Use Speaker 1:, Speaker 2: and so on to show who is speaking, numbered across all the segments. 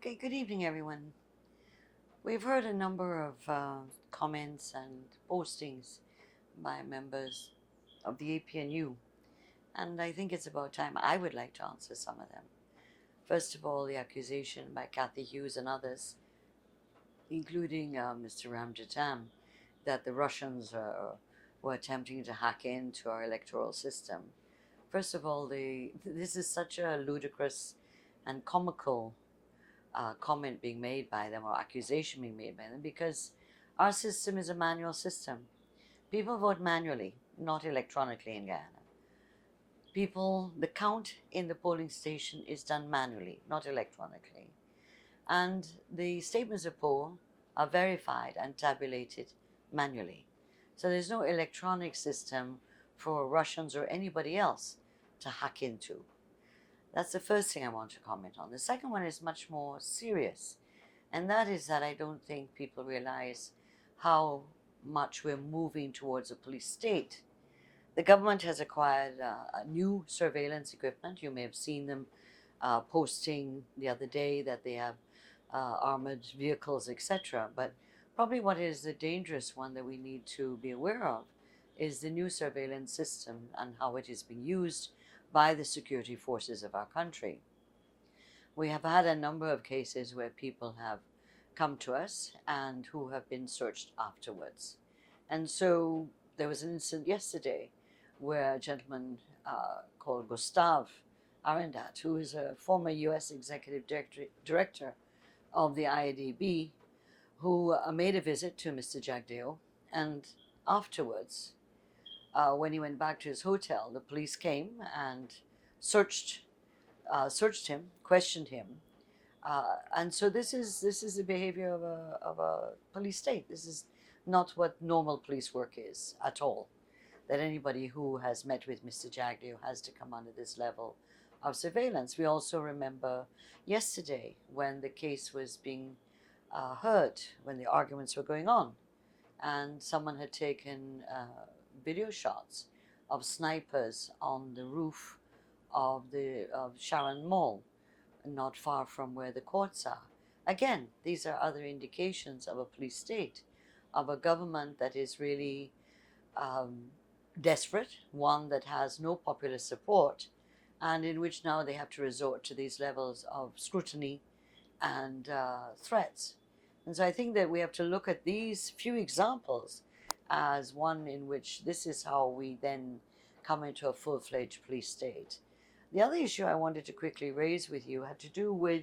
Speaker 1: Okay, good evening, everyone. We've heard a number of comments and postings by members of the APNU, and I think it's about time I would like to answer some of them. First of all, the accusation by Kathy Hughes and others, including Mr. Ramjatam, that the Russians were attempting to hack into our electoral system. First of all, this is such a ludicrous and comical comment being made by them or accusation being made by them because our system is a manual system. People vote manually, not electronically in Guyana. The count in the polling station is done manually, not electronically. And the statements of poll are verified and tabulated manually. So there's no electronic system for Russians or anybody else to hack into. That's the first thing I want to comment on. The second one is much more serious, and that is that I don't think people realize how much we're moving towards a police state. The government has acquired a new surveillance equipment. You may have seen them posting the other day that they have armored vehicles, etc. But probably what is the dangerous one that we need to be aware of is the new surveillance system and how it is being used by the security forces of our country. We have had a number of cases where people have come to us and who have been searched afterwards. And so there was an incident yesterday where a gentleman called Gustav Arendat, who is a former US executive director of the IADB, who made a visit to Mr. Jagdeo, and afterwards, when he went back to his hotel, the police came and searched him, questioned him, and so this is the behavior of a police state. This is not what normal police work is at all. That anybody who has met with Mr. Jagdeo has to come under this level of surveillance. We also remember yesterday when the case was being heard, when the arguments were going on, and someone had taken video shots of snipers on the roof of Sharon Mall, not far from where the courts are. Again, these are other indications of a police state, of a government that is really desperate, one that has no popular support, and in which now they have to resort to these levels of scrutiny and threats. And so I think that we have to look at these few examples as one in which this is how we then come into a full-fledged police state. The other issue I wanted to quickly raise with you had to do with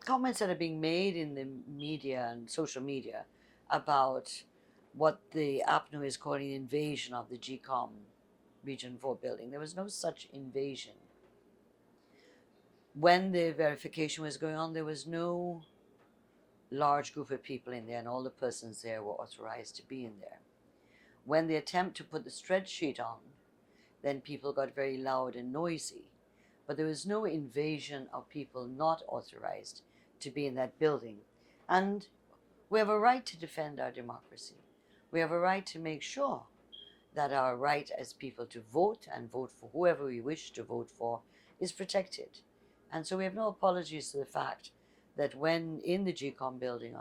Speaker 1: comments that are being made in the media and social media about what the APNU is calling the invasion of the GCOM Region 4 building. There was no such invasion. When the verification was going on, there was no large group of people in there, and all the persons there were authorized to be in there. When the attempt to put the spreadsheet on, then people got very loud and noisy. But there was no invasion of people not authorized to be in that building. And we have a right to defend our democracy. We have a right to make sure that our right as people to vote and vote for whoever we wish to vote for is protected. And so we have no apologies to the fact that when in the GCOM building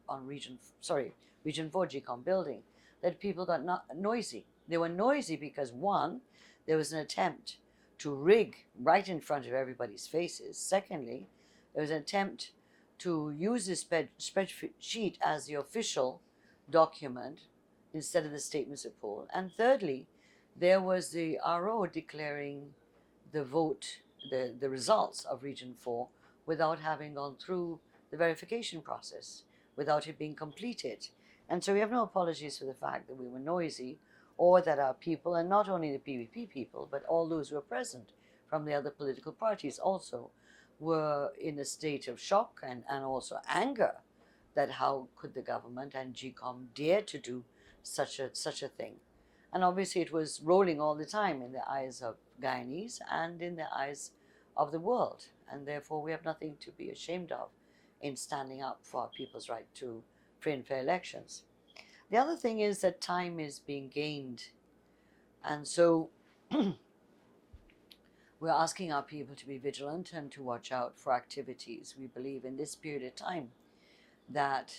Speaker 1: on Region 4 GCOM building, that people got noisy. They were noisy because, one, there was an attempt to rig right in front of everybody's faces. Secondly, there was an attempt to use this spreadsheet as the official document instead of the statements of poll. And thirdly, there was the RO declaring the vote, the results of Region 4 without having gone through the verification process, without it being completed. And so we have no apologies for the fact that we were noisy, or that our people, and not only the PVP people, but all those who were present from the other political parties also, were in a state of shock and also anger that how could the government and GCOM dare to do such a thing. And obviously it was rolling all the time in the eyes of Guyanese and in the eyes of the world. And therefore we have nothing to be ashamed of in standing up for our people's right to free and fair elections. The other thing is that time is being gained. And so We're asking our people to be vigilant and to watch out for activities. We believe in this period of time that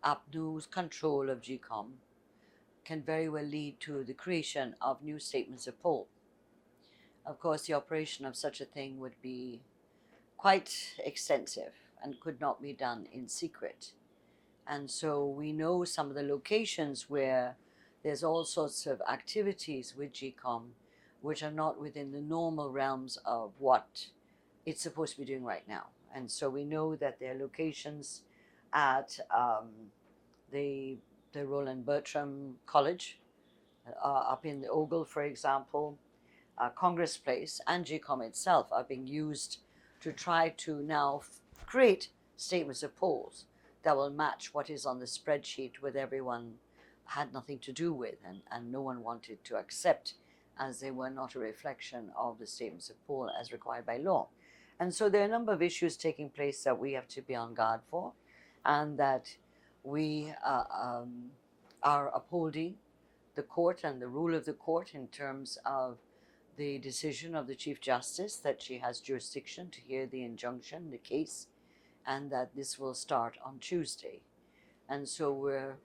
Speaker 1: APNU's control of GCOM can very well lead to the creation of new statements of pull. Of course, the operation of such a thing would be quite extensive and could not be done in secret. And so we know some of the locations where there's all sorts of activities with GCOM which are not within the normal realms of what it's supposed to be doing right now. And so we know that there are locations at the Roland Bertram College up in the Ogle, for example, Congress Place, and GCOM itself are being used to try to now create statements of polls that will match what is on the spreadsheet with everyone had nothing to do with and no one wanted to accept, as they were not a reflection of the statements of poll as required by law. And so there are a number of issues taking place that we have to be on guard for, and that we are upholding the court and the rule of the court in terms of the decision of the Chief Justice that she has jurisdiction to hear the injunction, the case, and that this will start on Tuesday. And so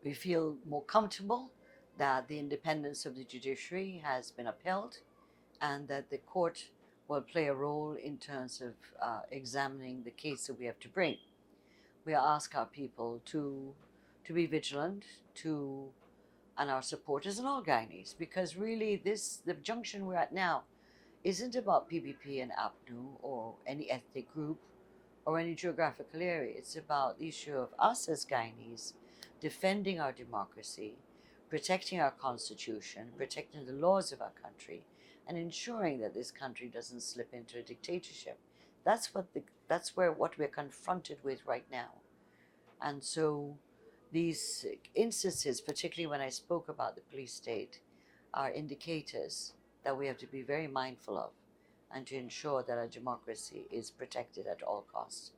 Speaker 1: we feel more comfortable that the independence of the judiciary has been upheld and that the court will play a role in terms of examining the case that we have to bring. We ask our people to be vigilant, and our supporters and all Guyanese, because really the junction we're at now isn't about PPP and APNU or any ethnic group or any geographical area. It's about the issue of us as Guyanese defending our democracy, protecting our constitution, protecting the laws of our country, and ensuring that this country doesn't slip into a dictatorship. That's what we're confronted with right now. And so these instances, particularly when I spoke about the police state, are indicators that we have to be very mindful of and to ensure that our democracy is protected at all costs.